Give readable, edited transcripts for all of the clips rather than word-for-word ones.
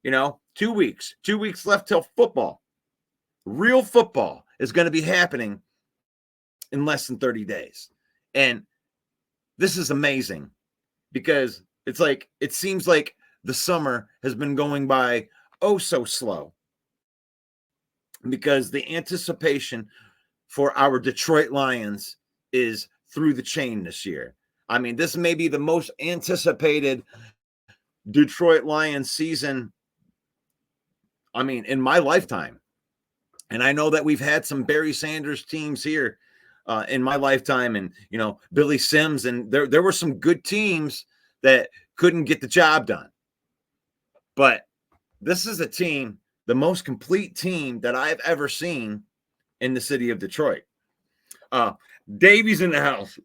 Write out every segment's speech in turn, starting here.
2 weeks left till football. Real football is going to be happening in less than 30 days. And this is amazing because it seems like the summer has been going by oh so slow because the anticipation for our Detroit Lions is through the chain this year. I mean, this may be the most anticipated Detroit Lions season, in my lifetime. And I know that we've had some Barry Sanders teams here in my lifetime, and Billy Sims, and there were some good teams that couldn't get the job done. But this is a team, the most complete team that I've ever seen in the city of Detroit. Davey's in the house.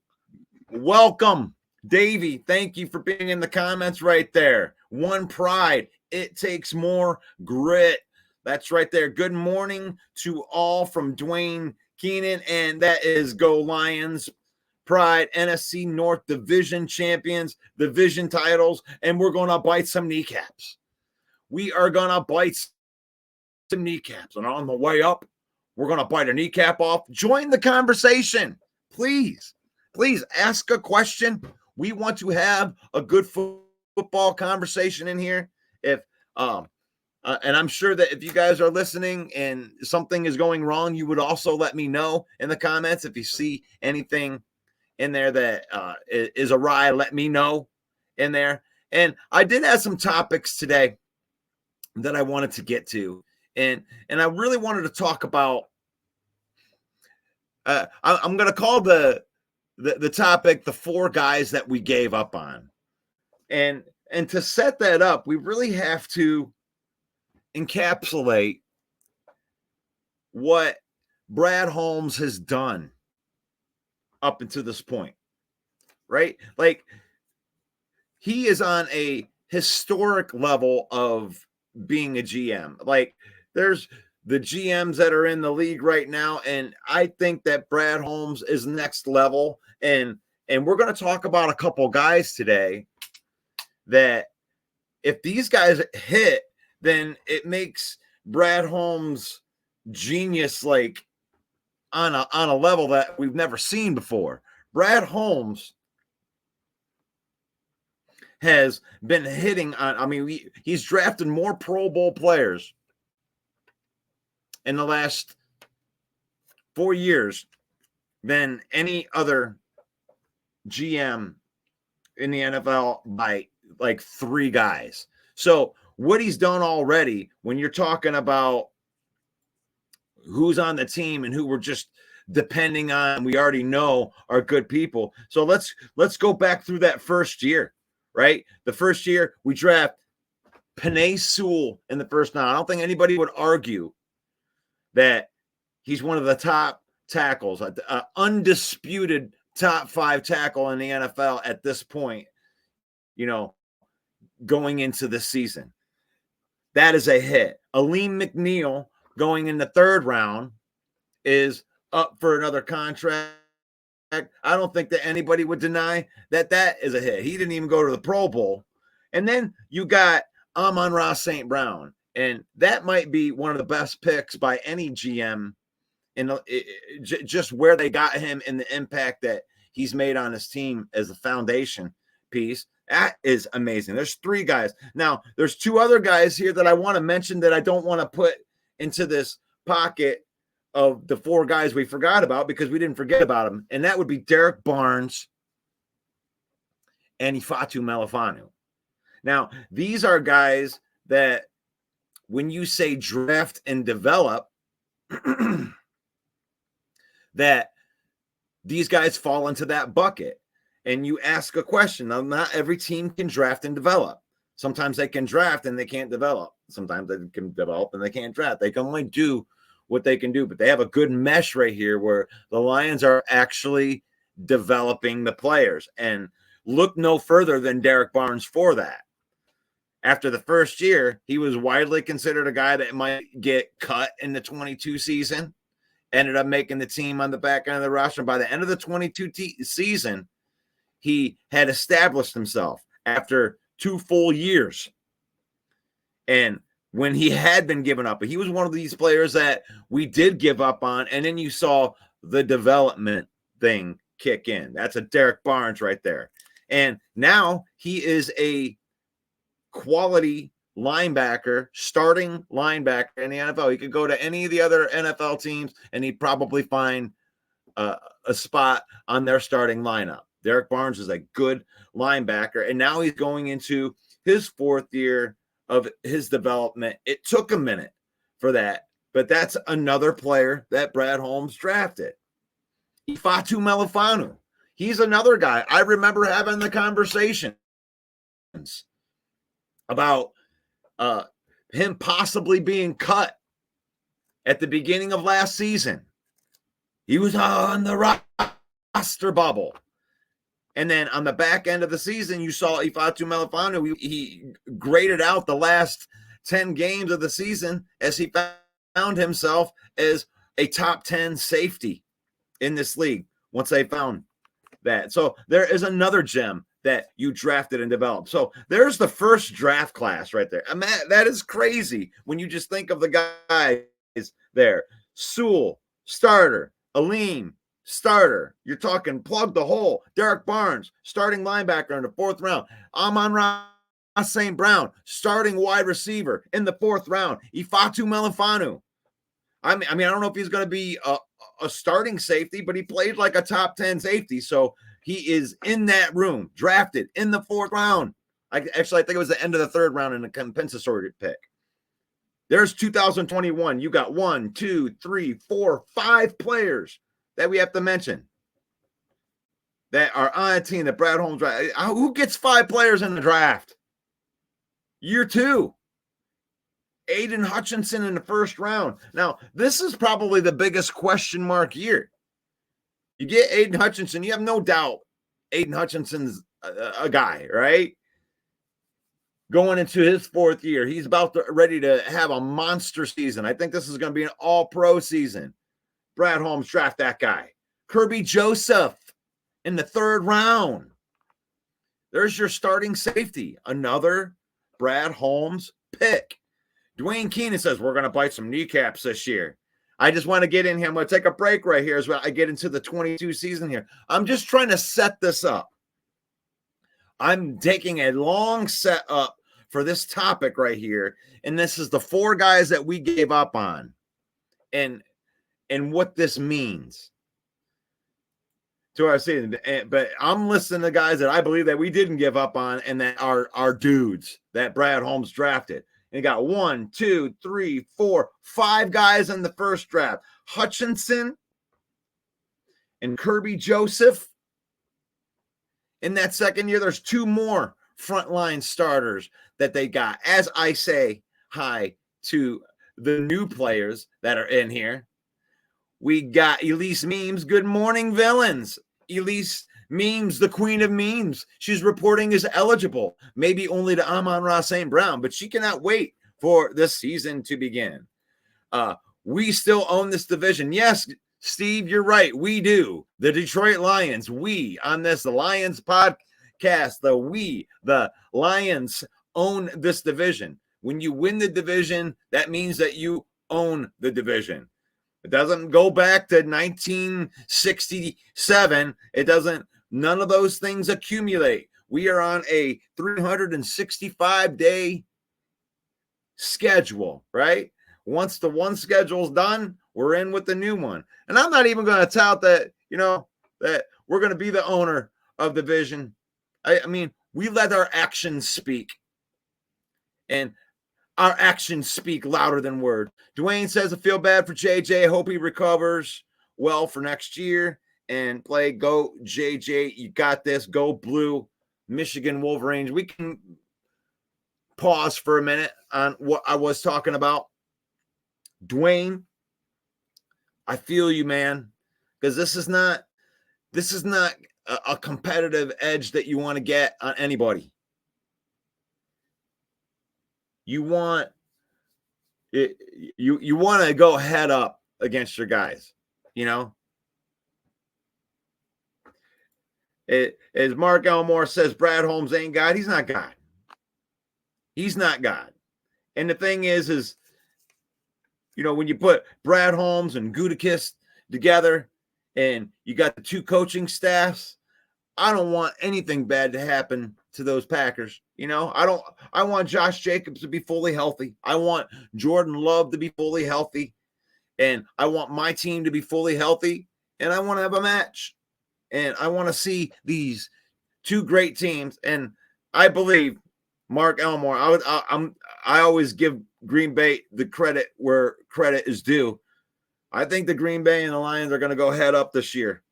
Welcome, Davey. Thank you for being in the comments right there. One pride. It takes more grit. That's right there. Good morning to all from Dwayne Keenan, and that is Go Lions. Pride, NFC North Division champions, division titles, and we're going to bite some kneecaps. We are going to bite some kneecaps, and on the way up, we're going to bite a kneecap off. Join the conversation. Please ask a question. We want to have a good football conversation in here. And I'm sure that if you guys are listening and something is going wrong, you would also let me know in the comments. If you see anything in there that is awry, let me know in there. And I did have some topics today that I wanted to get to. And I really wanted to talk about, I'm going to call the topic, the 4 guys that we gave up on. And to set that up, we really have to encapsulate what Brad Holmes has done up until this point, right? Like, he is on a historic level of being a GM. Like, there's the GMs that are in the league right now, and I think that Brad Holmes is next level. And we're going to talk about a couple guys today that if these guys hit, then it makes Brad Holmes genius, like on a level that we've never seen before. Brad Holmes has been hitting on, he's drafted more Pro Bowl players in the last 4 years than any other GM in the NFL by like 3 guys. So what he's done already, when you're talking about who's on the team and who we're just depending on, we already know are good people. So let's go back through that first year, right? The first year we draft Penei Sewell in the first round. I don't think anybody would argue that he's one of the top tackles, undisputed top 5 tackle in the NFL at this point, going into the season. That is a hit. Aleem McNeil going in the 3rd round is up for another contract. I don't think that anybody would deny that is a hit. He didn't even go to the Pro Bowl. And then you got Amon-Ra St. Brown, and that might be one of the best picks by any GM in just where they got him and the impact that he's made on his team as a foundation piece. That is amazing. There's 3 guys. Now, there's 2 other guys here that I want to mention that I don't want to put into this pocket of the 4 guys we forgot about, because we didn't forget about them. And that would be Derek Barnes and Ifeatu Melifonwu. Now, these are guys that when you say draft and develop, that these guys fall into that bucket. And you ask a question. Now, not every team can draft and develop. Sometimes they can draft and they can't develop. Sometimes they can develop and they can't draft. They can only do what they can do. But they have a good mesh right here where the Lions are actually developing the players. And look no further than Derek Barnes for that. After the first year, he was widely considered a guy that might get cut in the 22 season. Ended up making the team on the back end of the roster. By the end of the 22 season, he had established himself after 2 full years. And when he had been given up. But he was one of these players that we did give up on, and then you saw the development thing kick in. That's a Derek Barnes right there. And now he is a quality linebacker, starting linebacker in the NFL. He could go to any of the other NFL teams, and he'd probably find a spot on their starting lineup. Derek Barnes is a good linebacker, and now he's going into his 4th year of his development. It took a minute for that, but that's another player that Brad Holmes drafted. Ifeatu Melifonwu. He's another guy. I remember having the conversations about him possibly being cut at the beginning of last season. He was on the roster bubble. And then on the back end of the season, you saw Ifeatu Melifonwu. He graded out the last 10 games of the season as he found himself as a top 10 safety in this league once they found that. So there is another gem that you drafted and developed. So there's the first draft class right there. And that is crazy when you just think of the guys there. Sewell, starter. Aleem, starter. You're talking plug the hole. Derek Barnes, starting linebacker in the 4th round. Amon-Ra St. Brown, starting wide receiver in the 4th round. Ifeatu Melifonwu. I mean, I don't know if he's going to be a starting safety, but he played like a top 10 safety. So he is in that room, drafted in the 4th round. I think it was the end of the 3rd round in a compensatory pick. There's 2021. You got 1, 2, 3, 4, 5 players that we have to mention that are on a team that Brad Holmes drafted. Who gets 5 players in the draft? Year 2. Aiden Hutchinson in the 1st round. Now, this is probably the biggest question mark year. You get Aiden Hutchinson, you have no doubt Aiden Hutchinson's a guy, right? Going into his 4th year. He's ready to have a monster season. I think this is going to be an all-pro season. Brad Holmes, draft that guy. Kirby Joseph in the 3rd round. There's your starting safety. Another Brad Holmes pick. Dwayne Keenan says, we're going to bite some kneecaps this year. I just want to get in here. I'm going to take a break right here as well. I get into the 22 season here. I'm just trying to set this up. I'm taking a long set up for this topic right here. And this is the 4 guys that we gave up on and what this means to our season. But I'm listening to guys that I believe that we didn't give up on and that are dudes that Brad Holmes drafted. And he got 1, 2, 3, 4, 5 guys in the 1st draft. Hutchinson and Kirby Joseph. In that 2nd year, there's 2 more frontline starters that they got. As I say hi to the new players that are in here, we got Elise Memes. Good morning, villains. Elise Memes, the queen of memes. She's reporting is eligible, maybe only to Amon-Ra St. Brown, but she cannot wait for this season to begin. We still own this division. Yes, Steve, you're right. We do. The Detroit Lions, we on this Lions podcast, the Lions own this division. When you win the division, that means that you own the division. It doesn't go back to 1967. It doesn't, none of those things accumulate. We are on a 365-day schedule, right? Once the one schedule's done, we're in with the new one. And I'm not even going to tout that, that we're going to be the owner of the division. I mean, we let our actions speak. And our actions speak louder than words. Dwayne says, I feel bad for JJ. Hope he recovers well for next year and play. Go, JJ. You got this. Go Blue, Michigan Wolverines. We can pause for a minute on what I was talking about. Dwayne, I feel you, man, because this is not a competitive edge that you want to get on anybody. You want it, you want to go head up against your guys, As Mark Elmore says, Brad Holmes ain't God. He's not God. He's not God. And the thing is, when you put Brad Holmes and Gutekunst together and you got the two coaching staffs, I don't want anything bad to happen to those Packers. I want Josh Jacobs to be fully healthy. I want Jordan Love to be fully healthy. And I want my team to be fully healthy. And I want to have a match. And I want to see these two great teams. And I believe Mark Elmore, I always give Green Bay the credit where credit is due. I think the Green Bay and the Lions are going to go head up this year.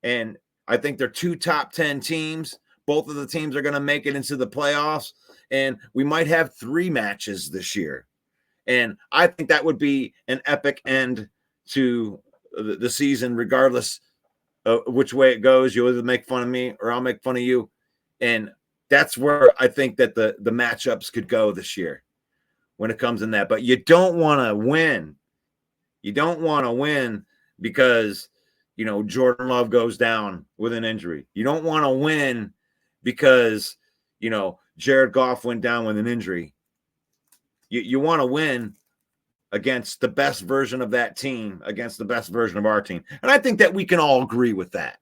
And I think they're two top 10 teams. Both of the teams are going to make it into the playoffs. And we might have 3 matches this year. And I think that would be an epic end to the season, regardless of which way it goes. You either make fun of me or I'll make fun of you. And that's where I think that the matchups could go this year when it comes in that. But you don't want to win. You don't want to win because, Jordan Love goes down with an injury. You don't want to win because, Jared Goff went down with an injury. You want to win against the best version of that team, against the best version of our team. And I think that we can all agree with that,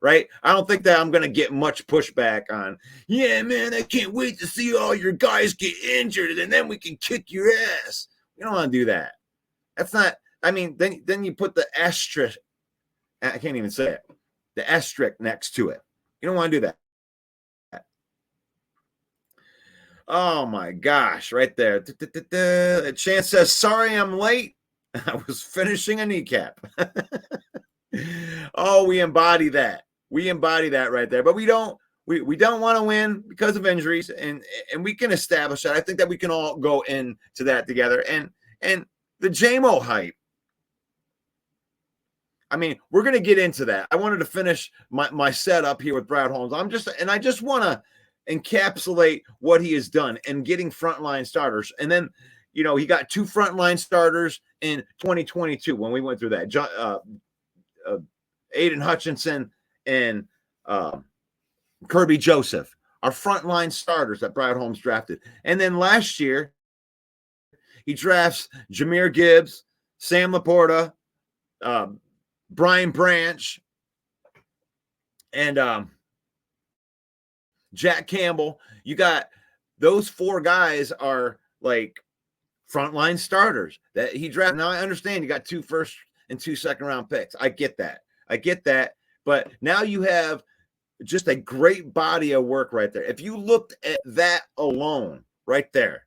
right? I don't think that I'm going to get much pushback on, yeah, man, I can't wait to see all your guys get injured and then we can kick your ass. We don't want to do that. That's not, then you put the asterisk, I can't even say it, the asterisk next to it. You don't want to do that. Oh my gosh, right there. Chance says, sorry I'm late. I was finishing a kneecap. Oh, we embody that. We embody that right there. But we don't want to win because of injuries, and we can establish that. I think that we can all go into that together. And the JMO hype. We're going to get into that. I wanted to finish my setup here with Brad Holmes. I just want to encapsulate what he has done and getting frontline starters. And then, he got 2 frontline starters in 2022 when we went through that. Aiden Hutchinson and Kirby Joseph are frontline starters that Brad Holmes drafted. And then last year, he drafts Jahmyr Gibbs, Sam Laporta, Brian Branch, and Jack Campbell. You got those 4 guys are like frontline starters that he drafted. Now I understand you got 2 first and 2 second round picks. I get that. But now you have just a great body of work right there. If you looked at that alone right there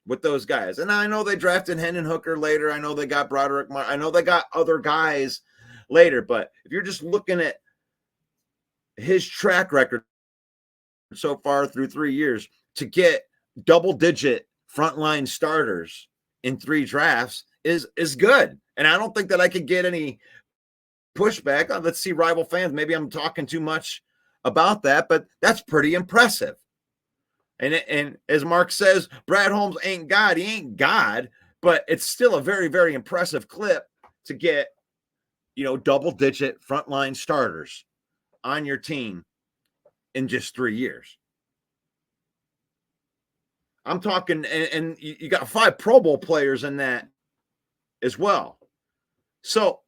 with those guys, and I know they drafted Hendon Hooker later. I know they got Broderick. I know they got other guys later. But if you're just looking at his track record so far through 3 years to get double-digit frontline starters in 3 drafts is good. And I don't think that I could get any pushback. Let's see, rival fans. Maybe I'm talking too much about that, but that's pretty impressive. And as Mark says, Brad Holmes ain't God. He ain't God, but it's still a very, very impressive clip to get, double-digit frontline starters on your team in just 3 years. I'm talking, and you got 5 Pro Bowl players in that as well. So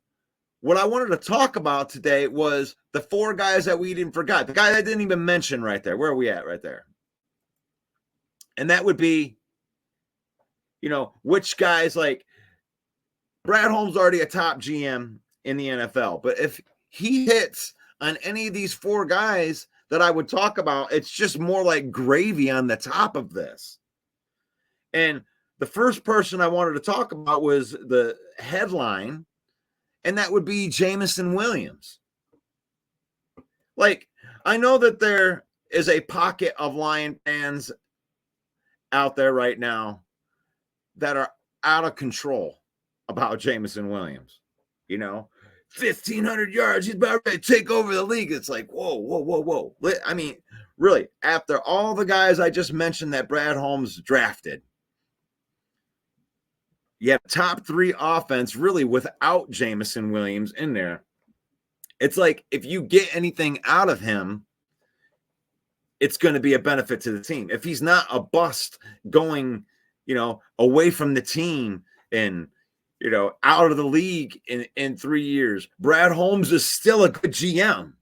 what I wanted to talk about today was the 4 guys that we didn't forget. The guy I didn't even mention right there. Where are we at right there? And that would be, which guys, like Brad Holmes already a top GM in the NFL. But if he hits on any of these 4 guys that I would talk about, it's just more like gravy on the top of this. And the first person I wanted to talk about was the headline, and that would be Jameson Williams. Like, I know that there is a pocket of Lion fans out there right now that are out of control about Jameson Williams. 1,500 yards, he's about ready to take over the league. It's like, whoa. Really, after all the guys I just mentioned that Brad Holmes drafted, you have top 3 offense really without Jameson Williams in there. It's like if you get anything out of him, it's going to be a benefit to the team. If he's not a bust going away from the team and, out of the league in 3 years. Brad Holmes is still a good GM,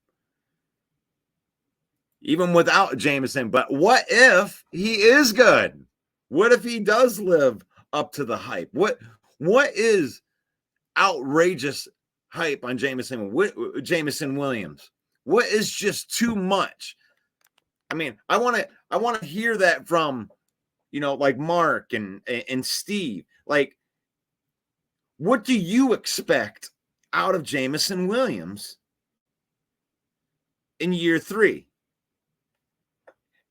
even without Jameson. But what if he is good? What if he does live up to the hype? What is outrageous hype on Jameson Williams? What is just too much? I mean, I want to hear that from, like Mark and Steve. Like, what do you expect out of Jameson Williams in year 3?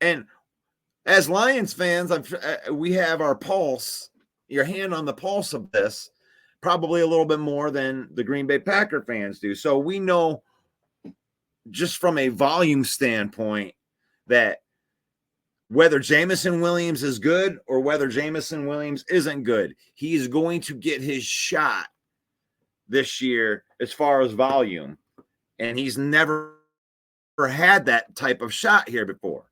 And as Lions fans, we have our pulse, your hand on the pulse of this, probably a little bit more than the Green Bay Packer fans do. So we know just from a volume standpoint that whether Jameson Williams is good or whether Jameson Williams isn't good, he's going to get his shot this year as far as volume. And he's never had that type of shot here before.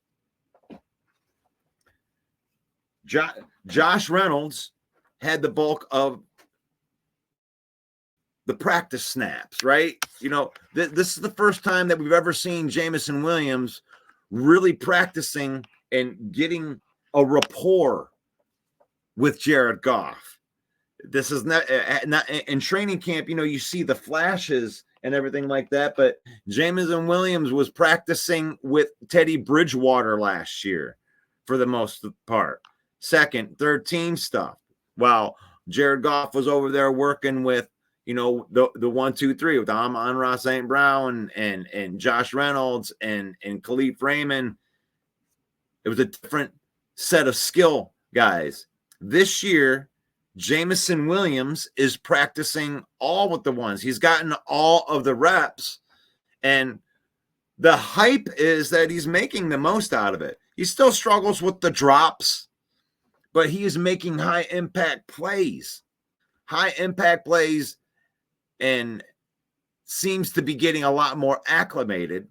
Josh Reynolds had the bulk of the practice snaps, right? This is the first time that we've ever seen Jameson Williams really practicing and getting a rapport with Jared Goff. This is not in training camp. You see the flashes and everything like that, but Jameson Williams was practicing with Teddy Bridgewater last year for the most part. Second, third team stuff. While Jared Goff was over there working with, the 1, 2, 3 with Amon-Ra St. Brown and Josh Reynolds and Khalif Raymond. It was a different set of skill guys. This year, Jameson Williams is practicing all with the ones. He's gotten all of the reps, and the hype is that he's making the most out of it. He still struggles with the drops, but he is making high impact plays, and seems to be getting a lot more acclimated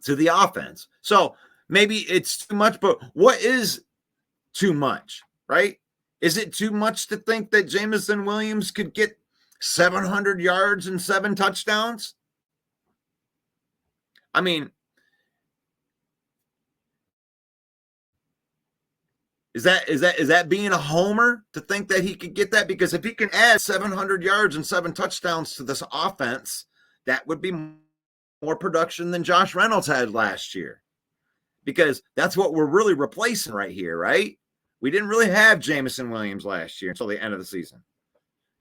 to the offense. So maybe it's too much, but what is too much, right? Is it too much to think that Jameson Williams could get 700 yards and 7 touchdowns? I mean, is that being a homer to think that he could get that? Because if he can add 700 yards and 7 touchdowns to this offense, that would be more production than Josh Reynolds had last year. Because that's what we're really replacing right here, right? We didn't really have Jameson Williams last year until the end of the season.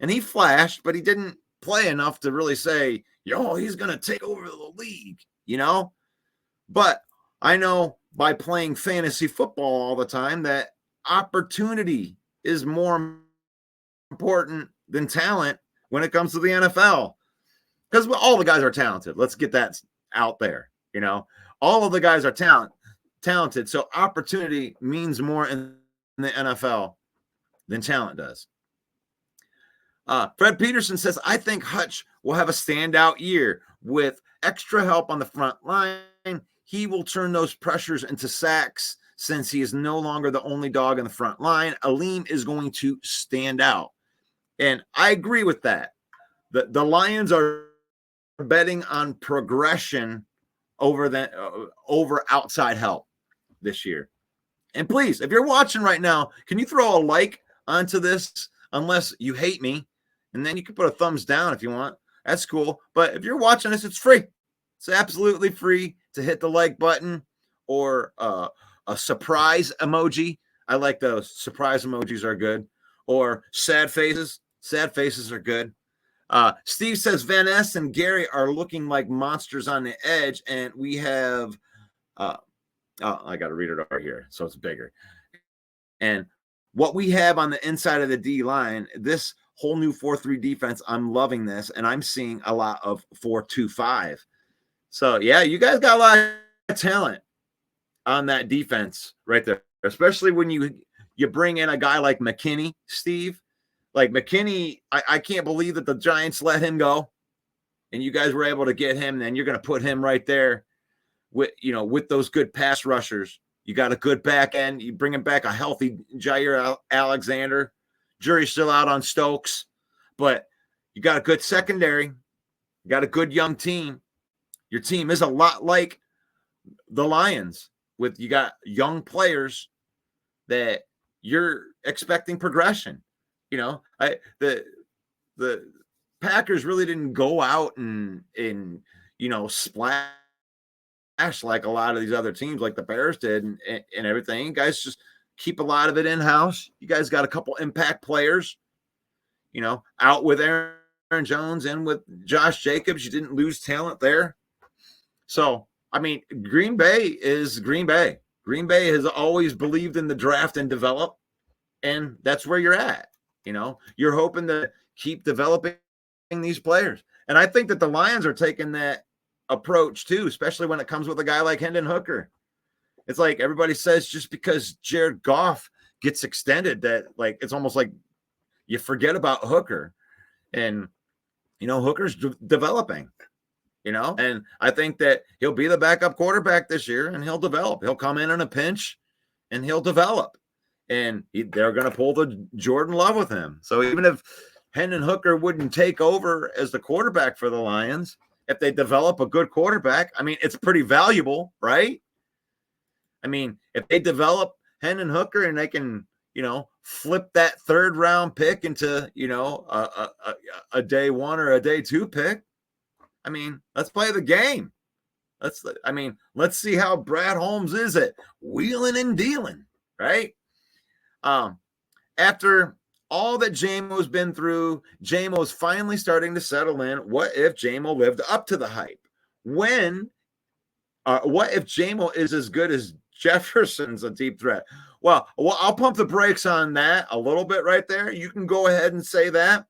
And he flashed, but he didn't play enough to really say, he's going to take over the league, But I know by playing fantasy football all the time that opportunity is more important than talent when it comes to the NFL. Because all the guys are talented. Let's get that out there, All of the guys are talented. So opportunity means more in the NFL than talent does. Fred Peterson says, I think Hutch will have a standout year with extra help on the front line. He will turn those pressures into sacks since he is no longer the only dog in the front line. Aleem is going to stand out. And I agree with that. The Lions are betting on progression over outside help this year. And please, if you're watching right now, can you throw a like onto this? Unless you hate me, and then you can put a thumbs down if you want. That's cool. But if you're watching this, it's free. It's absolutely free to hit the like button or a surprise emoji. I like those. Surprise emojis are good. Or sad faces. Sad faces are good. Steve says Van Ness and Gary are looking like monsters on the edge, and we have I got to read it over here so it's bigger. And what we have on the inside of the D line, this whole new 4-3 defense, I'm loving this, and I'm seeing a lot of 4-2-5. So, yeah, you guys got a lot of talent on that defense right there, especially when you bring in a guy like McKinney, Steve. Like McKinney, I can't believe that the Giants let him go, and you guys were able to get him, and you're going to put him right there with those good pass rushers. You got a good back end. You bringing back a healthy Jair Alexander. Jury's still out on Stokes, but you got a good secondary. You got a good young team. Your team is a lot like the Lions, with you got young players that you're expecting progression. The Packers really didn't go out and splash like a lot of these other teams, like the Bears did, and everything. You guys just keep a lot of it in house. You guys got a couple impact players, out with Aaron Jones and with Josh Jacobs. You didn't lose talent there. So, I mean, Green Bay is Green Bay. Green Bay has always believed in the draft and develop, and that's where you're at. You're hoping to keep developing these players. And I think that the Lions are taking that approach too, especially when it comes with a guy like Hendon Hooker. It's like everybody says just because Jared Goff gets extended that, like, it's almost like you forget about Hooker. And, Hooker's developing, and I think that he'll be the backup quarterback this year, and he'll develop. He'll come in a pinch and he'll develop. And they're going to pull the Jordan Love with him. So even if Hendon Hooker wouldn't take over as the quarterback for the Lions, if they develop a good quarterback, I mean, it's pretty valuable, right? I mean, if they develop Hendon Hooker and they can, flip that third round pick into, a day one or a day two pick, I mean, let's play the game. Let's see how Brad Holmes is at wheeling and dealing, right? After all that JMO's been through, JMO's finally starting to settle in. What if JMO lived up to the hype? What if JMO is as good as Jefferson's a deep threat? Well, I'll pump the brakes on that a little bit right there. You can go ahead and say that.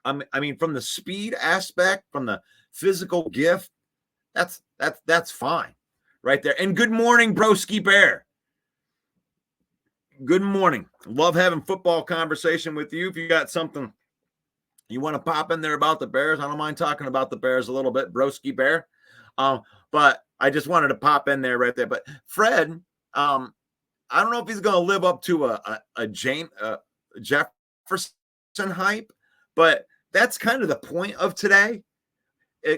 I mean, from the speed aspect, from the physical gift, that's fine right there. And good morning, Broski Bear. Good morning. Love having football conversation with you. If you got something you want to pop in there about the Bears, I don't mind talking about the Bears a little bit, Broski Bear. But I just wanted to pop in there right there. But Fred, I don't know if he's going to live up to a Jefferson hype, but that's kind of the point of today,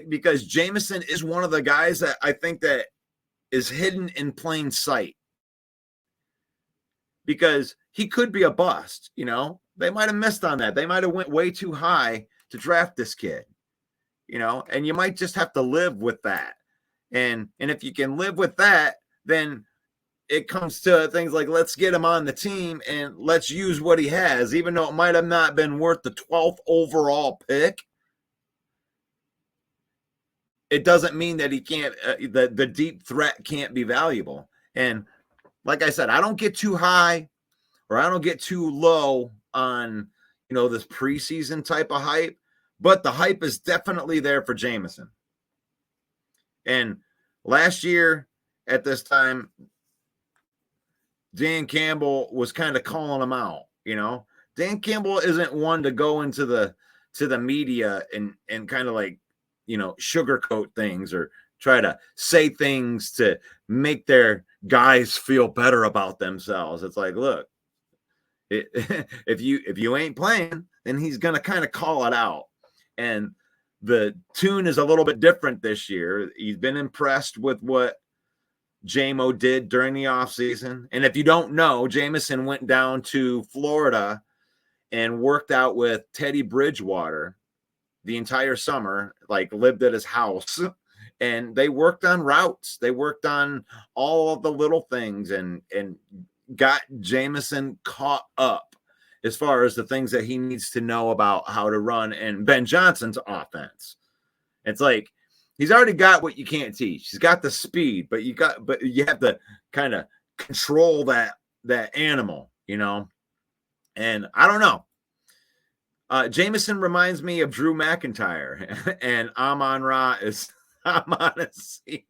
because Jameson is one of the guys that I think that is hidden in plain sight. Because he could be a bust, They might have missed on that. They might have went way too high to draft this kid, and you might just have to live with that. And if you can live with that, then it comes to things like, let's get him on the team and let's use what he has, even though it might have not been worth the 12th overall pick. It doesn't mean that he can't, the deep threat can't be valuable. And like I said, I don't get too high or I don't get too low on, this preseason type of hype, but the hype is definitely there for Jameson. And last year at this time, Dan Campbell was kind of calling him out, Dan Campbell isn't one to go into the media and kind of like, sugarcoat things or try to say things to make their guys feel better about themselves. It's like, look, if you ain't playing, then he's going to kind of call it out. And the tune is a little bit different this year. He's been impressed with what JMO did during the offseason. And if you don't know, Jameson went down to Florida and worked out with Teddy Bridgewater the entire summer, like lived at his house. And they worked on routes. They worked on all of the little things and got Jameson caught up as far as the things that he needs to know about how to run and Ben Johnson's offense. It's like he's already got what you can't teach. He's got the speed, but you have to kind of control that animal, And I don't know. Jameson reminds me of Drew McIntyre, and Amon-Ra is CM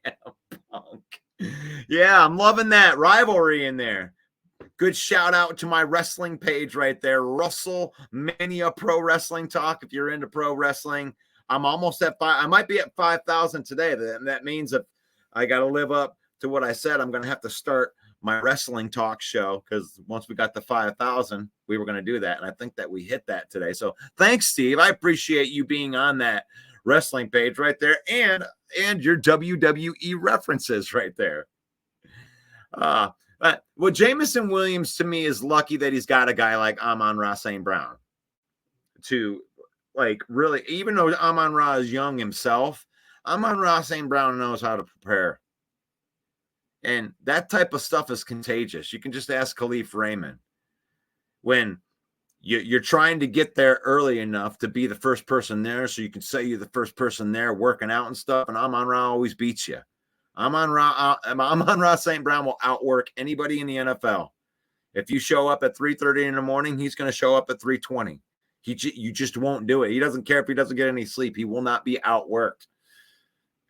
Punk. Yeah, I'm loving that rivalry in there. Good shout out to my wrestling page right there, Russell Mania Pro Wrestling Talk. If you're into pro wrestling, I'm almost at 5. I might be at 5,000 today. That means if I got to live up to what I said, I'm going to have to start my wrestling talk show, because once we got to 5,000, we were going to do that. And I think that we hit that today. So thanks, Steve. I appreciate you being on that wrestling page right there, and your WWE references right there. Well, Jamison Williams to me is lucky that he's got a guy like Amon-Ra St. Brown to like really, even though Amon-Ra is young himself, Amon-Ra St. Brown knows how to prepare. And that type of stuff is contagious. You can just ask Khalif Raymond. When you're trying to get there early enough to be the first person there so you can say you're the first person there working out and stuff, and Amon-Ra always beats you. Amon-Ra St. Brown will outwork anybody in the NFL. If you show up at 3:30 in the morning, he's going to show up at 3:20. You just won't do it. He doesn't care if he doesn't get any sleep. He will not be outworked.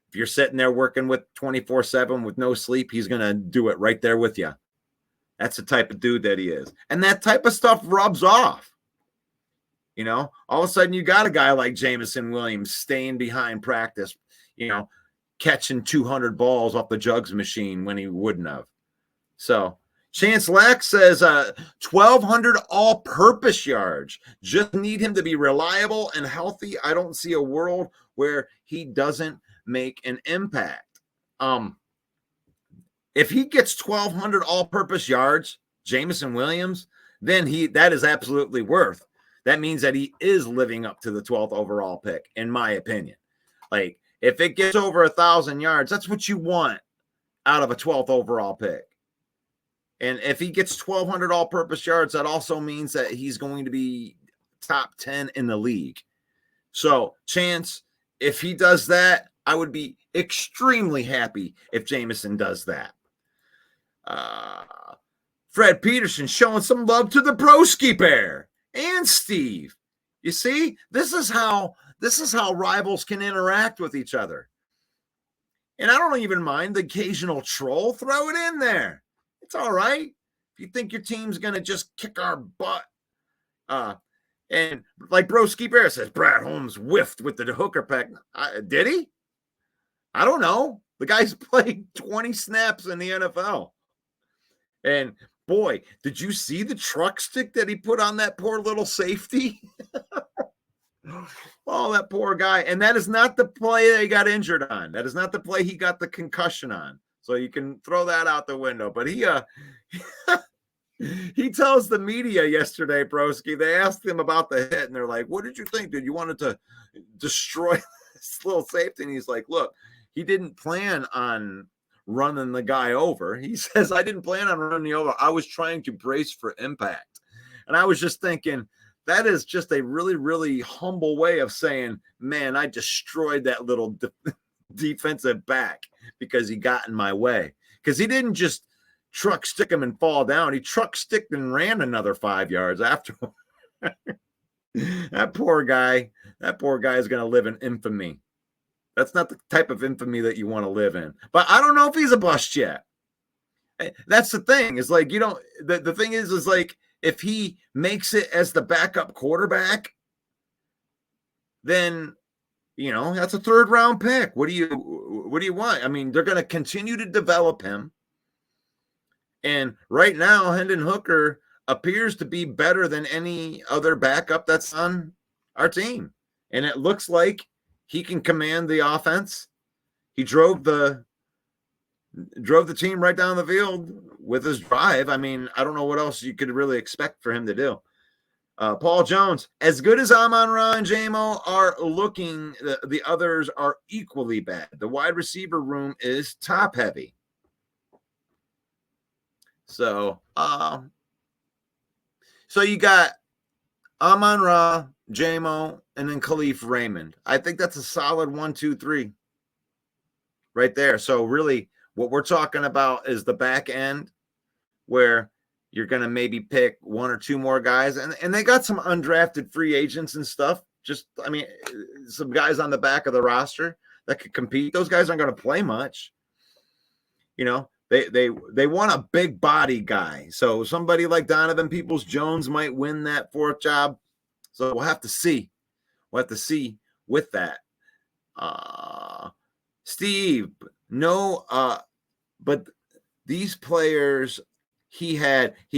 If you're sitting there working with 24/7 with no sleep, he's going to do it right there with you. That's the type of dude that he is. And that type of stuff rubs off. You know, all of a sudden you got a guy like Jamison Williams staying behind practice, you know, catching 200 balls off the jugs machine when he wouldn't have. So Chance Lack says 1,200 all-purpose yards. Just need him to be reliable and healthy. I don't see a world where he doesn't make an impact. If he gets 1,200 all-purpose yards, Jamison Williams, then that is absolutely worth. That means that he is living up to the 12th overall pick, in my opinion. Like, if it gets over 1,000 yards, that's what you want out of a 12th overall pick. And if he gets 1,200 all-purpose yards, that also means that he's going to be top 10 in the league. So, Chance, if he does that, I would be extremely happy if Jamison does that. Fred Peterson showing some love to the Broski Bear and Steve. You see, this is how rivals can interact with each other. And I don't even mind the occasional troll. Throw it in there. It's all right. If you think your team's going to just kick our butt. And like Broski Bear says, Brad Holmes whiffed with the hooker pack. Did he? I don't know. The guy's played 20 snaps in the NFL. And boy, did you see the truck stick that he put on that poor little safety? Oh, that poor guy. And that is not the play that he got injured on. That is not the play he got the concussion on. So you can throw that out the window. But he tells the media yesterday, Broski, they asked him about the hit, and they're like, what did you think? Did you want it to destroy this little safety? And he's like, look, he didn't plan on running the guy over. He says, I didn't plan on running you over. I was trying to brace for impact. And I was just thinking, that is just a really, really humble way of saying, man, I destroyed that little defensive back because he got in my way. Because he didn't just truck stick him and fall down. He truck sticked and ran another 5 yards after. That poor guy is going to live in infamy. That's not the type of infamy that you want to live in. But I don't know if he's a bust yet. That's the thing. Is like, you don't, the thing is like, if he makes it as the backup quarterback, then, you know, that's a 3rd round pick. What do you want? I mean, they're going to continue to develop him. And right now, Hendon Hooker appears to be better than any other backup that's on our team. And it looks like he can command the offense. He drove the team right down the field with his drive. I mean, I don't know what else you could really expect for him to do. Paul Jones, as good as Amon-Ra and J-Mo are looking, the others are equally bad. The wide receiver room is top heavy. So you got Amon-Ra, J-Mo, and then Khalif Raymond. I think that's a solid 1, 2, 3 right there. So really what we're talking about is the back end where you're going to maybe pick 1 or 2 more guys. And they got some undrafted free agents and stuff. Just, I mean, some guys on the back of the roster that could compete. Those guys aren't going to play much. You know, they want a big body guy. So somebody like Donovan Peoples-Jones might win that 4th job. So we'll have to see. We'll have to see with that. Steve, no, but these players, he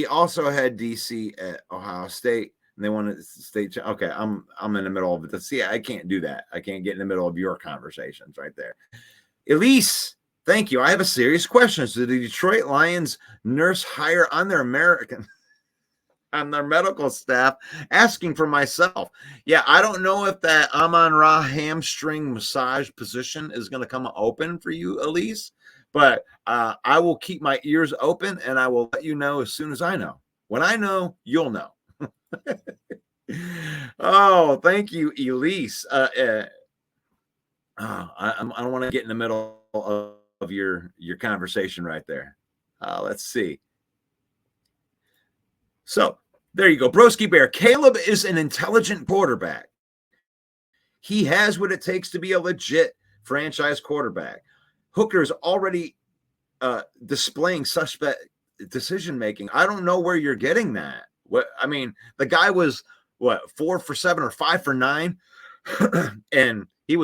also had DC at Ohio State, and they wanted state. Okay, I'm in the middle of it. See, I can't do that. I can't get in the middle of your conversations right there. Elise, thank you. I have a serious question. So the Detroit Lions nurse hire on their medical staff, asking for myself. Yeah, I don't know if that Amon-Ra hamstring massage position is going to come open for you, Elise, but I will keep my ears open, and I will let you know as soon as I know. When I know, you'll know. Oh, thank you, Elise. I don't want to get in the middle of your conversation right there. Let's see. So there you go. Broski Bear. Caleb is an intelligent quarterback. He has what it takes to be a legit franchise quarterback. Hooker is already displaying suspect decision-making. I don't know where you're getting that. The guy was 4 for 7 or 5 for 9. And he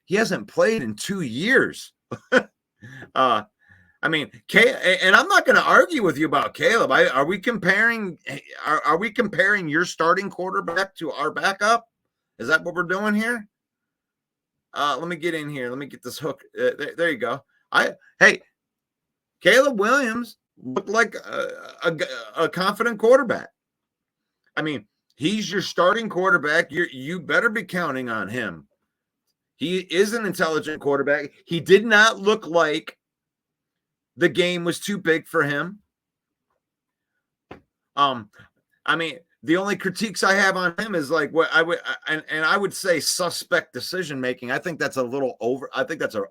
he hasn't played in 2 years. And I'm not going to argue with you about Caleb. Are we comparing your starting quarterback to our backup? Is that what we're doing here? Let me get in here. Let me get this hook. There you go. Caleb Williams looked like a confident quarterback. He's your starting quarterback. You better be counting on him. He is an intelligent quarterback. He did not look like the game was too big for him. The only critiques I have on him is like what I would say suspect decision making. I think that's an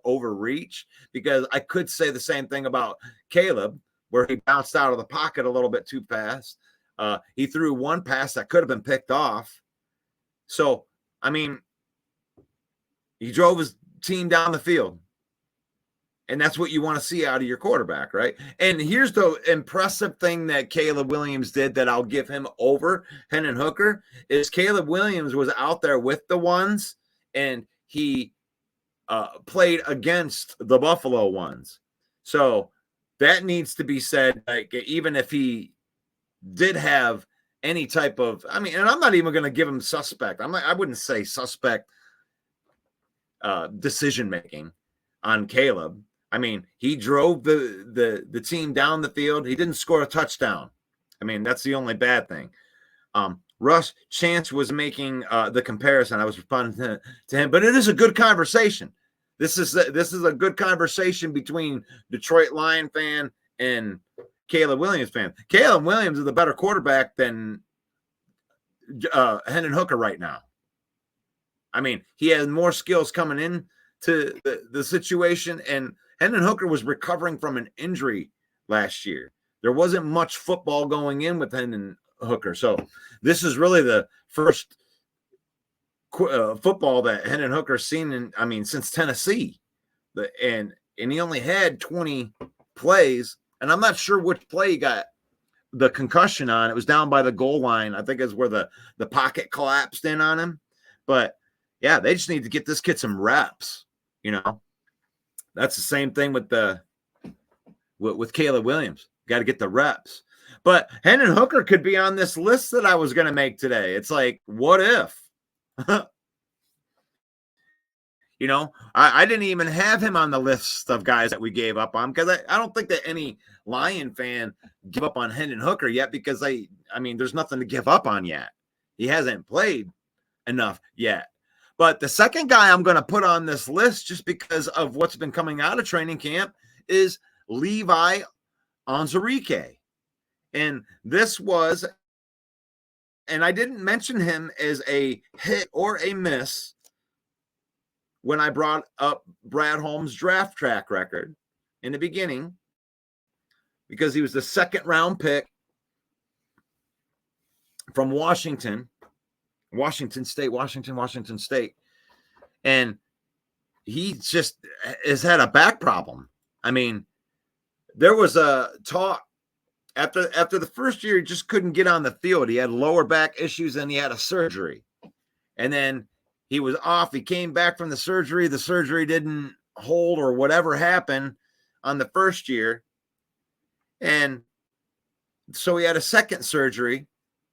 overreach, because I could say the same thing about Caleb, where he bounced out of the pocket a little bit too fast. He threw one pass that could have been picked off. So, he drove his team down the field. And that's what you want to see out of your quarterback, right? And here's the impressive thing that Caleb Williams did that I'll give him over Hendon Hooker is Caleb Williams was out there with the ones, and he played against the Buffalo ones. So that needs to be said. Like, even if he did have any type of, and I'm not even going to give him suspect. I wouldn't say suspect decision making on Caleb. He drove the team down the field. He didn't score a touchdown. That's the only bad thing. Russ Chance was making the comparison. I was responding to him, but it is a good conversation. This is a good conversation between Detroit Lion fan and Caleb Williams fan. Caleb Williams is a better quarterback than Hendon Hooker right now. He has more skills coming in to the situation, and Hendon Hooker was recovering from an injury last year. There wasn't much football going in with Hendon Hooker. So this is really the first football that Hendon Hooker's seen since Tennessee. And he only had 20 plays, and I'm not sure which play he got the concussion on. It was down by the goal line. I think it's where the pocket collapsed in on him. But yeah, they just need to get this kid some reps. That's the same thing with Caleb Williams. Got to get the reps. But Hendon Hooker could be on this list that I was going to make today. It's like, what if? I didn't even have him on the list of guys that we gave up on, because I don't think that any Lion fan give up on Hendon Hooker yet, because there's nothing to give up on yet. He hasn't played enough yet. But the second guy I'm going to put on this list, just because of what's been coming out of training camp, is Levi Onwuzurike. And I didn't mention him as a hit or a miss when I brought up Brad Holmes' draft track record in the beginning, because he was the second round pick from Washington State. And he just has had a back problem. There was a talk after the first year, he just couldn't get on the field. He had lower back issues, and he had a surgery. And then he was off. He came back from the surgery. The surgery didn't hold, or whatever happened on the first year. And so he had a second surgery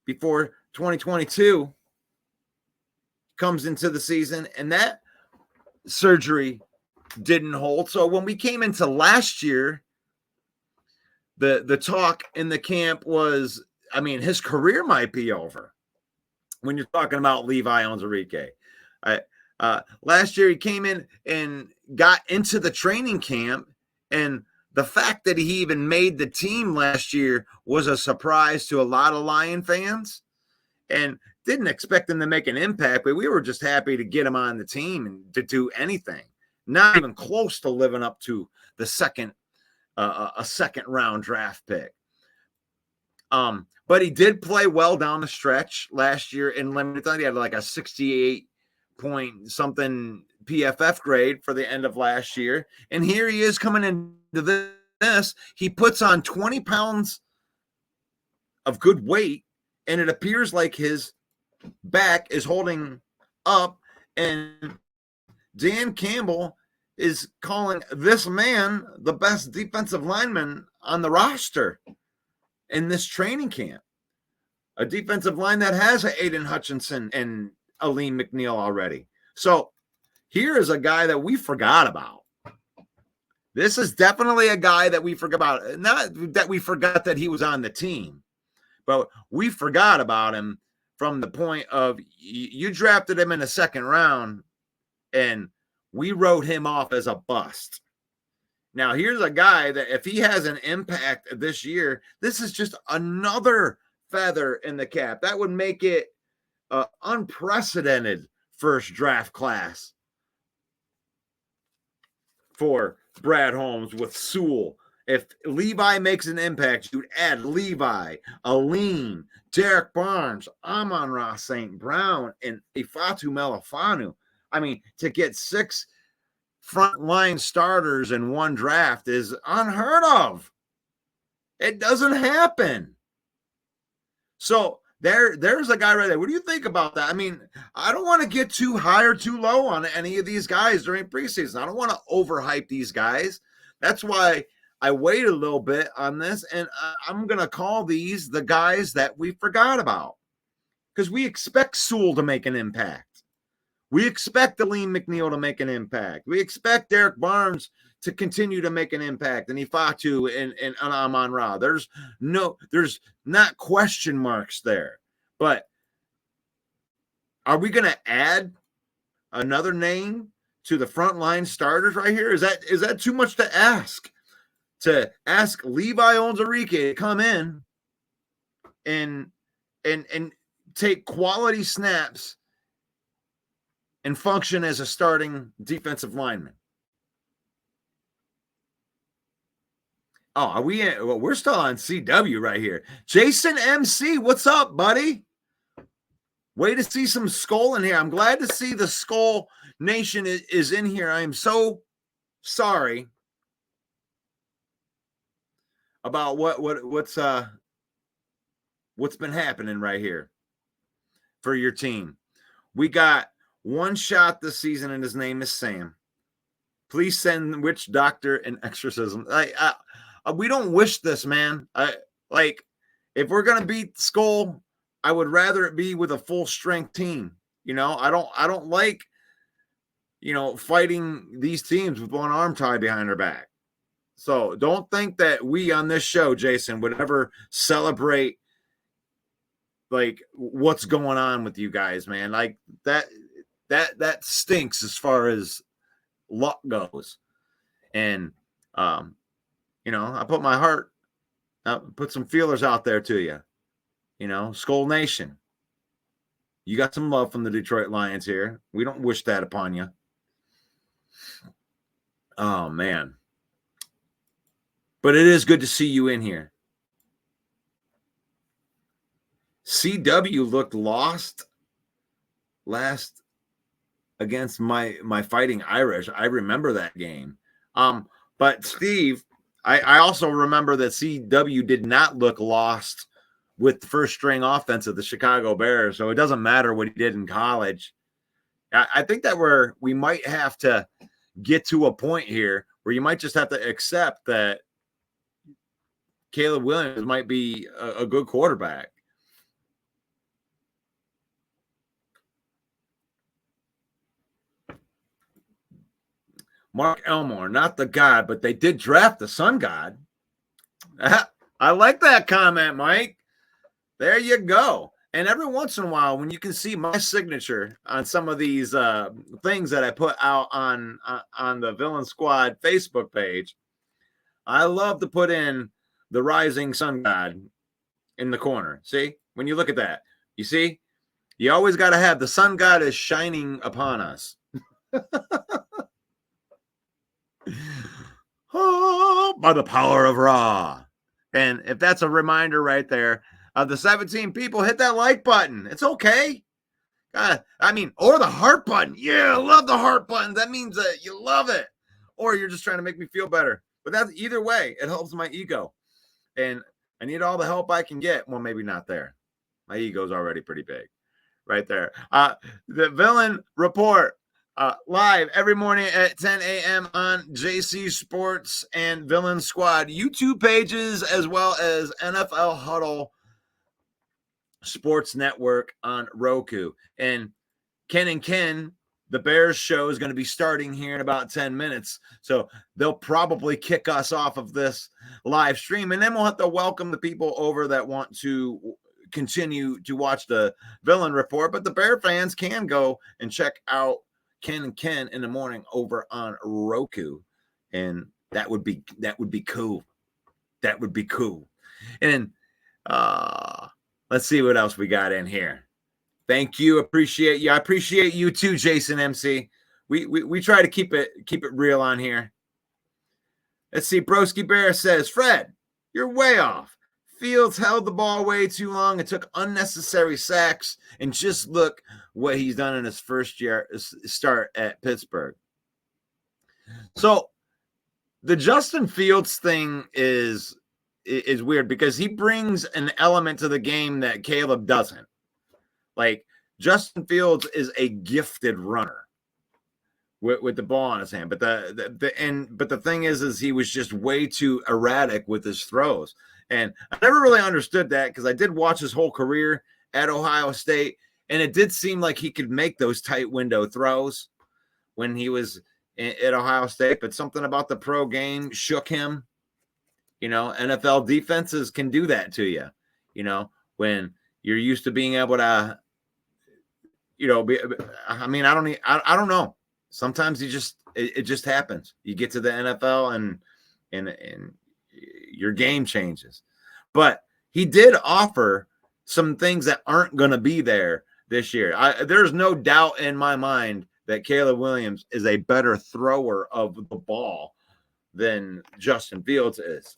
before 2022 comes into the season, and that surgery didn't hold. So when we came into last year, the talk in the camp was, I mean, his career might be over when you're talking about Levi Onwuzurike. Last year he came in and got into the training camp, and the fact that he even made the team last year was a surprise to a lot of Lion fans, and didn't expect him to make an impact, but we were just happy to get him on the team and to do anything. Not even close to living up to the second round draft pick. But he did play well down the stretch last year in limited time. He had like a 68 point something PFF grade for the end of last year. And here he is coming into this. He puts on 20 pounds of good weight, and it appears like his back is holding up. And Dan Campbell is calling this man the best defensive lineman on the roster in this training camp. A defensive line that has Aiden Hutchinson and Aleem McNeil already. So here is a guy that we forgot about. This is definitely a guy that we forgot about. Not that we forgot that he was on the team, but we forgot about him from the point of you drafted him in the second round and we wrote him off as a bust. Now, here's a guy that if he has an impact this year, this is just another feather in the cap. That would make it an unprecedented first draft class for Brad Holmes with Sewell. If Levi makes an impact, you'd add Levi, Aleem, Derek Barnes, Amon-Ra St. Brown, and Ifeatu Melifonwu. I mean, to get 6 frontline starters in one draft is unheard of. It doesn't happen. So there's a guy right there. What do you think about that? I mean, I don't want to get too high or too low on any of these guys during preseason. I don't want to overhype these guys. That's why I wait a little bit on this, and I'm going to call these the guys that we forgot about, because we expect Sewell to make an impact. We expect Aleem McNeil to make an impact. We expect Derek Barnes to continue to make an impact, and Ifeatu and Amon-Ra. There's not question marks there. But are we going to add another name to the frontline starters right here? Is that too much to ask? To ask Levi Onwuzurike to come in and take quality snaps and function as a starting defensive lineman. Oh, we're still on CW right here. Jason MC, what's up, buddy? Way to see some Skull in here. I'm glad to see the Skull Nation is in here. I am so sorry about what's been happening right here for your team. We got one shot this season, and his name is Sam. Please send witch doctor and exorcism. We don't wish this, man. If we're gonna beat Skull, I would rather it be with a full strength team. You know, I don't like, fighting these teams with one arm tied behind our back. So don't think that we on this show, Jason, would ever celebrate like what's going on with you guys, man. Like that stinks as far as luck goes. And I put some feelers out there to you. Skull Nation, you got some love from the Detroit Lions here. We don't wish that upon you. Oh, man. But it is good to see you in here. CW looked lost last against my Fighting Irish. I remember that game. But Steve, I also remember that CW did not look lost with the first string offense of the Chicago Bears. So it doesn't matter what he did in college. I think that we might have to get to a point here where you might just have to accept that Caleb Williams might be a good quarterback. Mark Elmore, not the god, but they did draft the sun god. I like that comment, Mike. There you go. And every once in a while, when you can see my signature on some of these things that I put out on the Villain Squad Facebook page, I love to put in the rising sun god in the corner. See, when you look at that, you see, you always got to have the sun god is shining upon us. Oh, by the power of Ra. And if that's a reminder right there of the 17 people, hit that like button. It's okay. Or the heart button. Yeah, I love the heart button. That means that you love it. Or you're just trying to make me feel better. But that's either way, it helps my ego. And I need all the help I can get. Well, maybe not there. My ego's already pretty big right there. The Villain Report live every morning at 10 a.m. on JC Sports and Villain Squad YouTube pages, as well as NFL Huddle Sports Network on Roku. And Ken, the Bears show is going to be starting here in about 10 minutes. So they'll probably kick us off of this live stream. And then we'll have to welcome the people over that want to continue to watch the Villain Report. But the Bear fans can go and check out Ken in the morning over on Roku. And that would be cool. That would be cool. And let's see what else we got in here. Thank you. Appreciate you. I appreciate you too, Jason MC. We try to keep it real on here. Let's see. Broski Bear says, Fred, you're way off. Fields held the ball way too long and took unnecessary sacks. And just look what he's done in his first year start at Pittsburgh. So the Justin Fields thing is weird because he brings an element to the game that Caleb doesn't. Like, Justin Fields is a gifted runner with the ball in his hand, but the thing is he was just way too erratic with his throws, and I never really understood that because I did watch his whole career at Ohio State, and it did seem like he could make those tight window throws when he was at Ohio State, but something about the pro game shook him. You know, NFL defenses can do that to you. You know, when you're used to being able to, I don't know. Sometimes it just happens. You get to the NFL and your game changes. But he did offer some things that aren't going to be there this year. There's no doubt in my mind that Caleb Williams is a better thrower of the ball than Justin Fields is.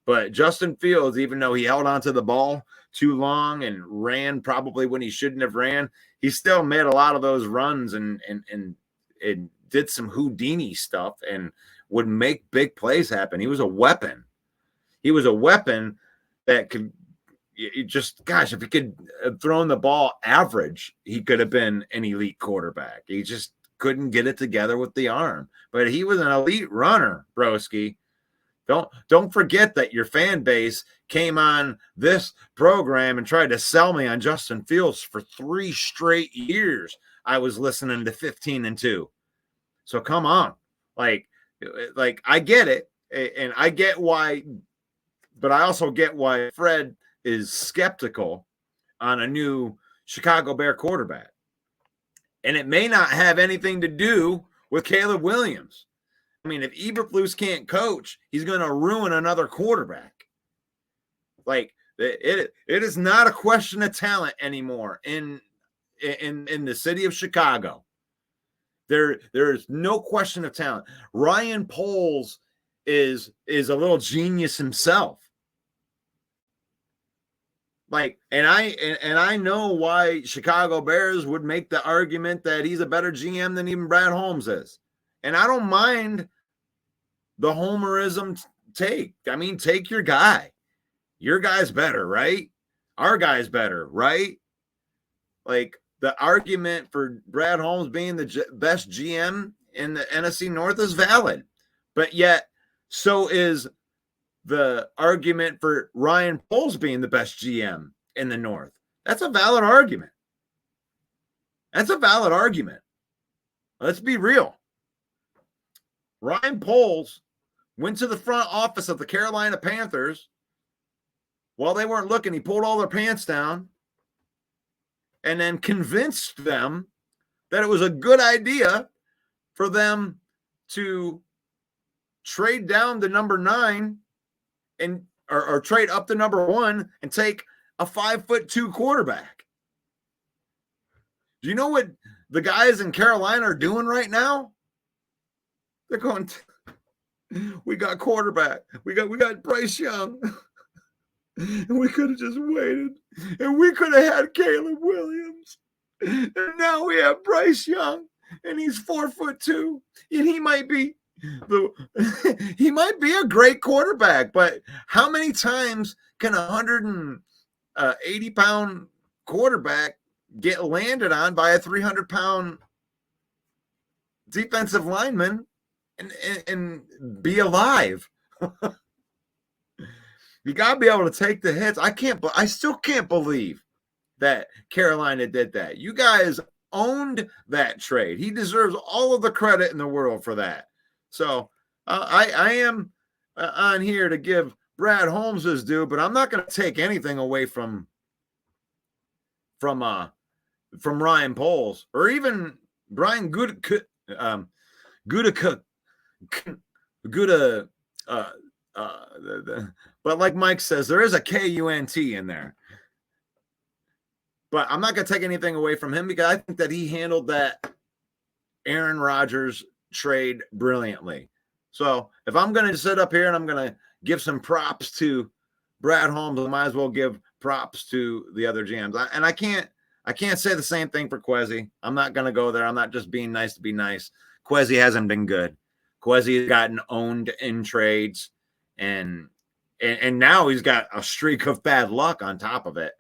But Justin Fields, even though he held onto the ball too long and ran probably when he shouldn't have ran, he still made a lot of those runs and did some Houdini stuff and would make big plays happen. He was a weapon. He was a weapon that could if he could have thrown the ball average, he could have been an elite quarterback. He just couldn't get it together with the arm. But he was an elite runner, broski. Don't forget that your fan base came on this program and tried to sell me on Justin Fields for 3 straight years. I was listening to 15-2. So come on. Like I get it. And I get why, but I also get why Fred is skeptical on a new Chicago Bear quarterback. And it may not have anything to do with Caleb Williams. I mean, if Eberflus can't coach, he's going to ruin another quarterback. Like, it is not a question of talent anymore in the city of Chicago. There is no question of talent. Ryan Poles is a little genius himself. Like, and I know why Chicago Bears would make the argument that he's a better GM than even Brad Holmes is. And I don't mind the homerism take. I mean, take your guy. Your guy's better, right? Our guy's better, right? Like, the argument for Brad Holmes being the best GM in the NFC North is valid. But yet, so is the argument for Ryan Poles being the best GM in the North. That's a valid argument. That's a valid argument. Let's be real. Ryan Poles went to the front office of the Carolina Panthers while they weren't looking. He pulled all their pants down and then convinced them that it was a good idea for them to trade down to number 9 and or trade up to number 1 and take a 5'2" quarterback. Do you know what the guys in Carolina are doing right now? They're going, we got quarterback. We got Bryce Young. And we could have just waited. And we could have had Caleb Williams. And now we have Bryce Young. And he's 4'2". And he might be a great quarterback. But how many times can a 180-pound quarterback get landed on by a 300-pound defensive lineman and be alive? You got to be able to take the hits. I still can't believe that Carolina did that. You guys owned that trade. He deserves all of the credit in the world for that. So I am on here to give Brad Holmes his due, but I'm not going to take anything away from Ryan Poles or even Brian Gutekunst. But like Mike says, there is a K-U-N-T in there. But I'm not going to take anything away from him because I think that he handled that Aaron Rodgers trade brilliantly. So if I'm going to sit up here and I'm going to give some props to Brad Holmes, I might as well give props to the other GMs. I can't say the same thing for Kwesi. I'm not going to go there. I'm not just being nice to be nice. Kwesi hasn't been good. Kwesi has gotten owned in trades, and now he's got a streak of bad luck on top of it.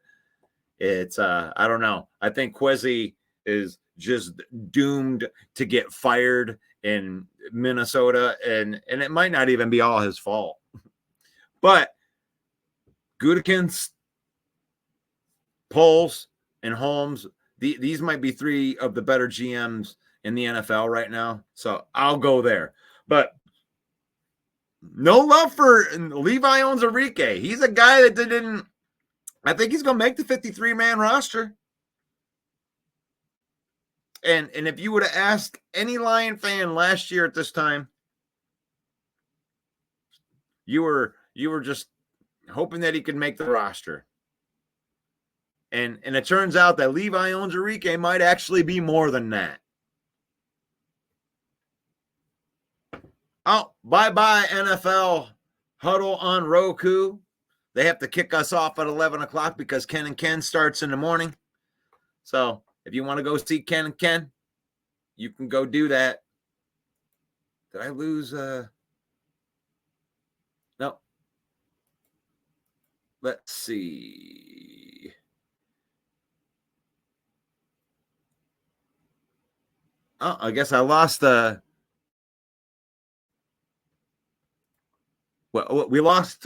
It's I don't know. I think Kwesi is just doomed to get fired in Minnesota, and it might not even be all his fault. But Gutekunst, Poles, and Holmes, these might be 3 of the better GMs in the NFL right now. So I'll go there. But no love for Levi Onwuzurike. He's a guy that didn't – I think he's going to make the 53-man roster. And if you would have asked any Lion fan last year at this time, you were just hoping that he could make the roster. And it turns out that Levi Onwuzurike might actually be more than that. Oh, bye-bye NFL huddle on Roku. They have to kick us off at 11 o'clock because Ken and Ken starts in the morning. So if you want to go see Ken and Ken, you can go do that. Did I lose? No. Let's see. Oh, I guess I lost we lost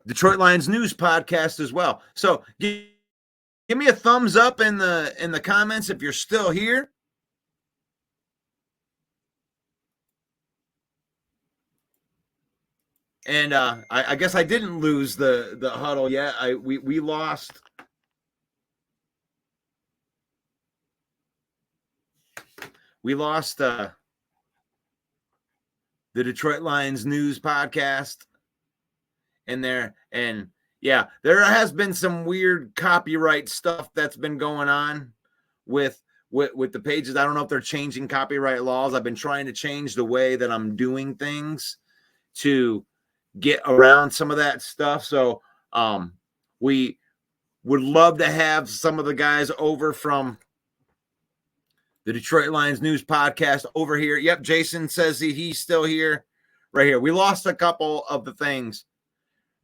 Detroit Lions News podcast as well. So give me a thumbs up in the comments if you're still here. And I guess I didn't lose the huddle yet. We lost. We lost the Detroit Lions News podcast in there. And yeah, there has been some weird copyright stuff that's been going on with the pages. I don't know if they're changing copyright laws. I've been trying to change the way that I'm doing things to get around some of that stuff. So we would love to have some of the guys over from the Detroit Lions News podcast over here. Yep, Jason says he's still here right here. We lost a couple of the things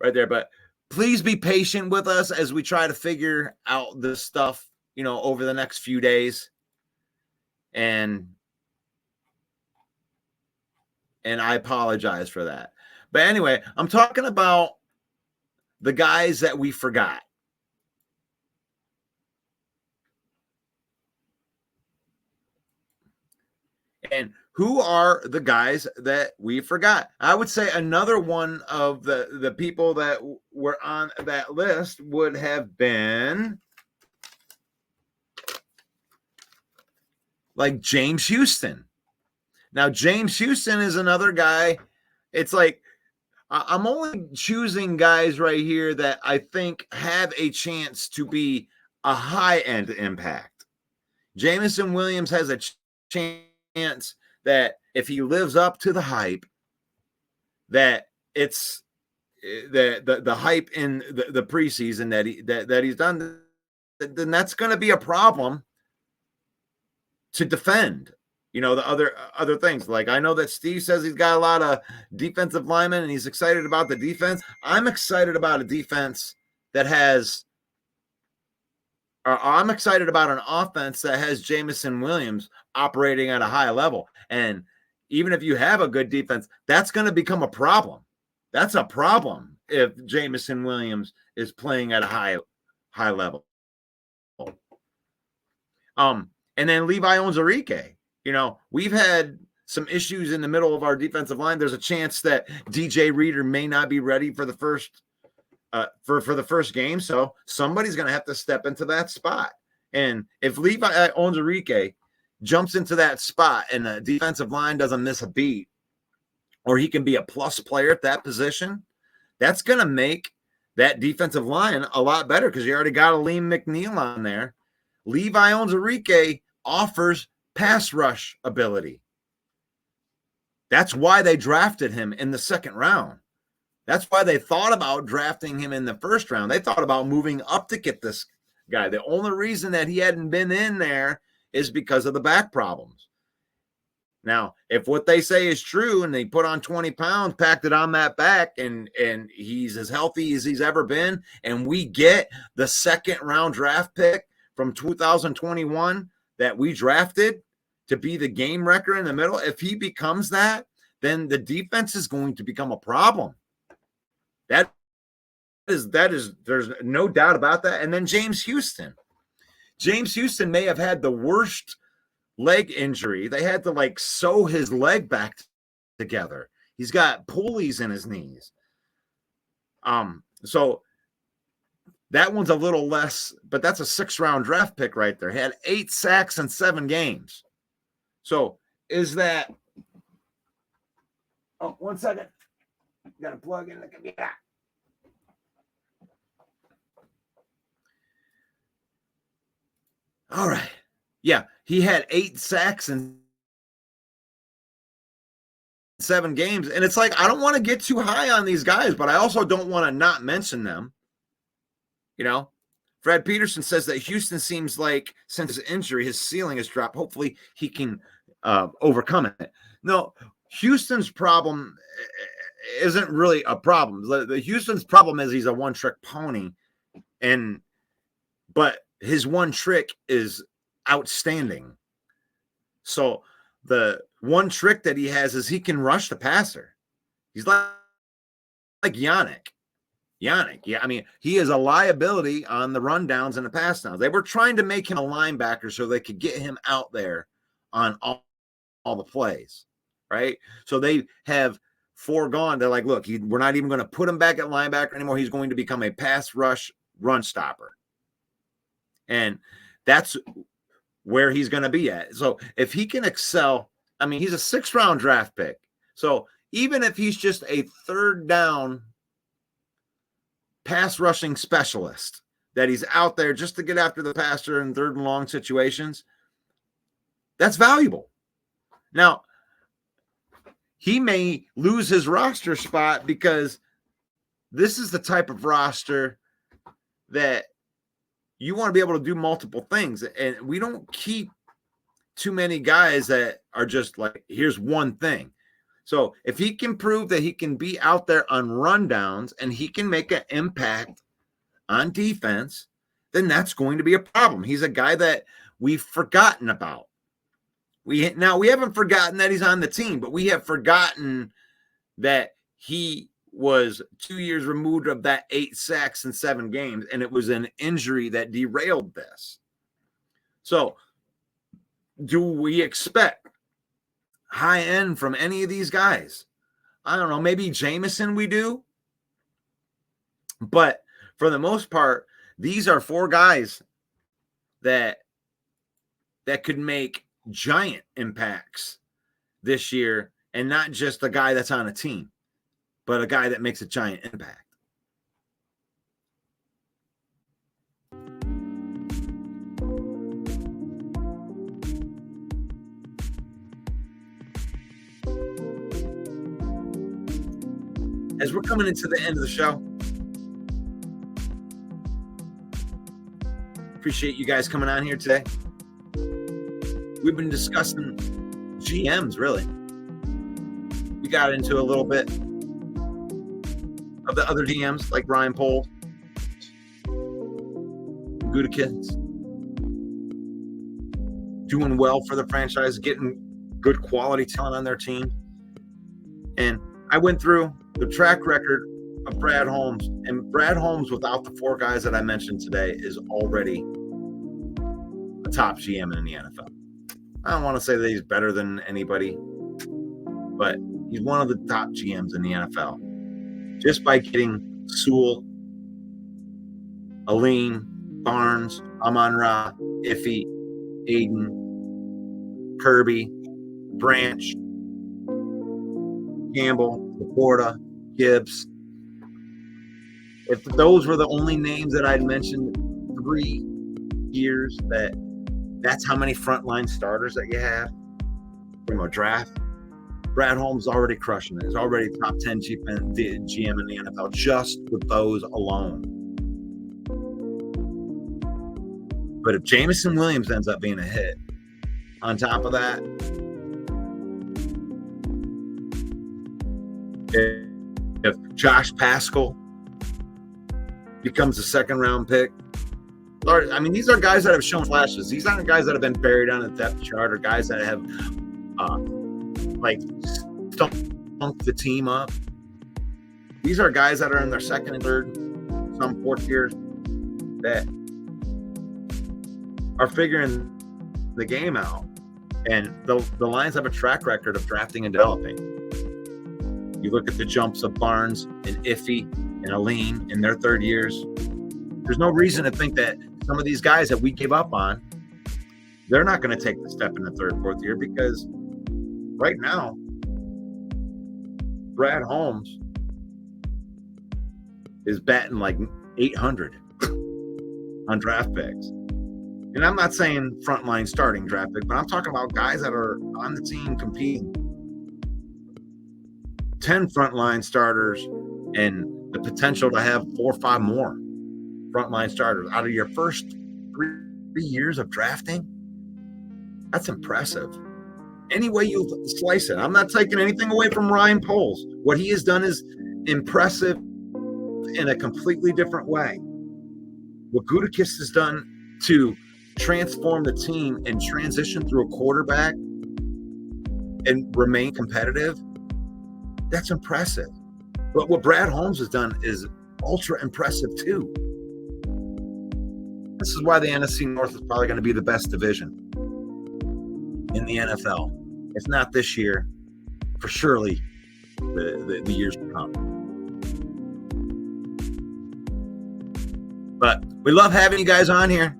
right there, but please be patient with us as we try to figure out this stuff, over the next few days. And and I apologize for that. But anyway, I'm talking about the guys that we forgot. And who are the guys that we forgot? I would say another one of the people that were on that list would have been like James Houston. Now, James Houston is another guy. It's like I'm only choosing guys right here that I think have a chance to be a high-end impact. Jameson Williams has a chance that if he lives up to the hype, that it's the hype in the preseason that he's done, then that's going to be a problem to defend. You know, the other things. Like, I know that Steve says he's got a lot of defensive linemen and he's excited about the defense. I'm excited about a defense that has I'm excited about an offense that has Jameson Williams operating at a high level. And even if you have a good defense, that's going to become a problem. That's a problem if Jameson Williams is playing at a high level. And then Levi Onwuzurike. You know, we've had some issues in the middle of our defensive line. There's a chance that DJ Reader may not be ready for the first for the first game. So somebody's going to have to step into that spot. And if Levi Onwuzurike jumps into that spot and the defensive line doesn't miss a beat, or he can be a plus player at that position, that's going to make that defensive line a lot better because you already got a Liam McNeil on there. Levi Onwuzurike offers pass rush ability. That's why they drafted him in the second round. That's why they thought about drafting him in the first round. They thought about moving up to get this guy. The only reason that he hadn't been in there is because of the back problems. Now, if what they say is true and they put on 20 pounds, packed it on that back, and he's as healthy as he's ever been, and we get the second round draft pick from 2021 that we drafted to be the game wrecker in the middle, if he becomes that, then the defense is going to become a problem. That is, there's no doubt about that. And then James Houston may have had the worst leg injury. They had to sew his leg back together. He's got pulleys in his knees. So that one's a little less, but that's a 6th-round draft pick right there. He had 8 sacks in 7 games. So is that? Oh, 1 second. Got to plug in the computer. All right. Yeah, he had 8 sacks in 7 games. And it's like, I don't want to get too high on these guys, but I also don't want to not mention them. You know, Fred Peterson says that Houston seems like since his injury, his ceiling has dropped. Hopefully he can overcome it. No, Houston's problem isn't really a problem. The Houston's problem is he's a one-trick pony, but his one trick is outstanding. So the one trick that he has is he can rush the passer. He's like Yannick. Yeah, I mean, he is a liability on the rundowns and the pass downs. They were trying to make him a linebacker so they could get him out there on all the plays, right? So they have foregone. They're like, look, we're not even going to put him back at linebacker anymore. He's going to become a pass rush run stopper. And that's where he's going to be at. So if he can excel, I mean, he's a 6th-round draft pick. So even if he's just a 3rd down pass rushing specialist, that he's out there just to get after the passer in 3rd and long situations, that's valuable. Now, he may lose his roster spot because this is the type of roster that you want to be able to do multiple things. And we don't keep too many guys that are just like, here's one thing. So if he can prove that he can be out there on rundowns and he can make an impact on defense, then that's going to be a problem. He's a guy that we've forgotten about. We haven't forgotten that he's on the team, but we have forgotten that he was 2 years removed of that 8 sacks in 7 games, and it was an injury that derailed this. So, do we expect high end from any of these guys? I don't know. Maybe Jameson we do. But for the most part, these are 4 guys that could make giant impacts this year, and not just a guy that's on a team, but a guy that makes a giant impact. As we're coming into the end of the show, appreciate you guys coming on here today. We've been discussing GMs, really. We got into a little bit of the other DMs, like Ryan Poles, Gutekunst, doing well for the franchise, getting good quality talent on their team. And I went through the track record of Brad Holmes, and Brad Holmes, without the 4 guys that I mentioned today, is already a top GM in the NFL. I don't want to say that he's better than anybody, but he's one of the top GMs in the NFL. Just by getting Sewell, Aline, Barnes, Amon-Ra, Iffy, Aiden, Kirby, Branch, Campbell, Laporta, Gibbs. If those were the only names that I'd mentioned 3 years, that's how many frontline starters that you have from a draft. Brad Holmes is already crushing it. He's already top 10 GM in the NFL just with those alone. But if Jameson Williams ends up being a hit, on top of that, if Josh Pascal becomes a 2nd-round pick, I mean, these are guys that have shown flashes. These aren't guys that have been buried on the depth chart, or guys that have stumped the team up. These are guys that are in their 2nd and 3rd, some 4th years, that are figuring the game out. And the Lions have a track record of drafting and developing. You look at the jumps of Barnes and Iffy and Aline in their 3rd years. There's no reason to think that some of these guys that we gave up on, they're not going to take the step in the 3rd, 4th year, because right now, Brad Holmes is batting like 800 on draft picks. And I'm not saying frontline starting draft pick, but I'm talking about guys that are on the team competing. 10 frontline starters and the potential to have 4 or 5 more frontline starters out of your first 3 years of drafting. That's impressive. Any way you slice it. I'm not taking anything away from Ryan Poles. What he has done is impressive in a completely different way. What Gutekunst has done to transform the team and transition through a quarterback and remain competitive, that's impressive. But what Brad Holmes has done is ultra impressive too. This is why the NFC North is probably going to be the best division in the NFL. If not this year, for surely the years to come. But we love having you guys on here.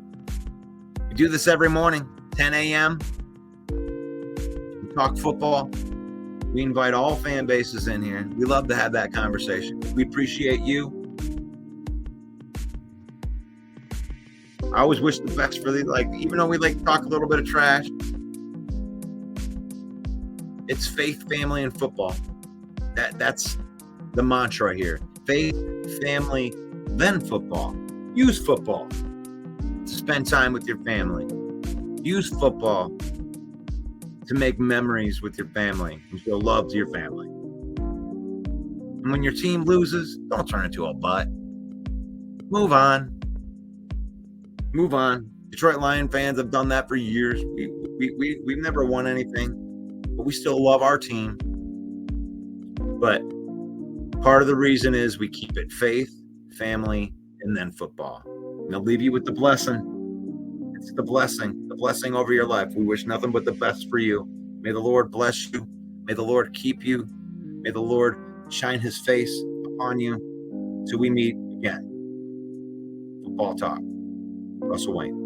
We do this every morning, 10 a.m. We talk football. We invite all fan bases in here. We love to have that conversation. We appreciate you. I always wish the best for even though we like to talk a little bit of trash, it's faith, family, and football. That's the mantra here. Faith, family, then football. Use football to spend time with your family. Use football to make memories with your family and show love to your family. And when your team loses, don't turn into a butt. Move on. Move on. Detroit Lion fans have done that for years. We've never won anything, but we still love our team. But part of the reason is we keep it faith, family, and then football. And I'll leave you with the blessing. It's the blessing over your life. We wish nothing but the best for you. May the Lord bless you. May the Lord keep you. May the Lord shine his face upon you till we meet again. Football Talk. Russell Wayne.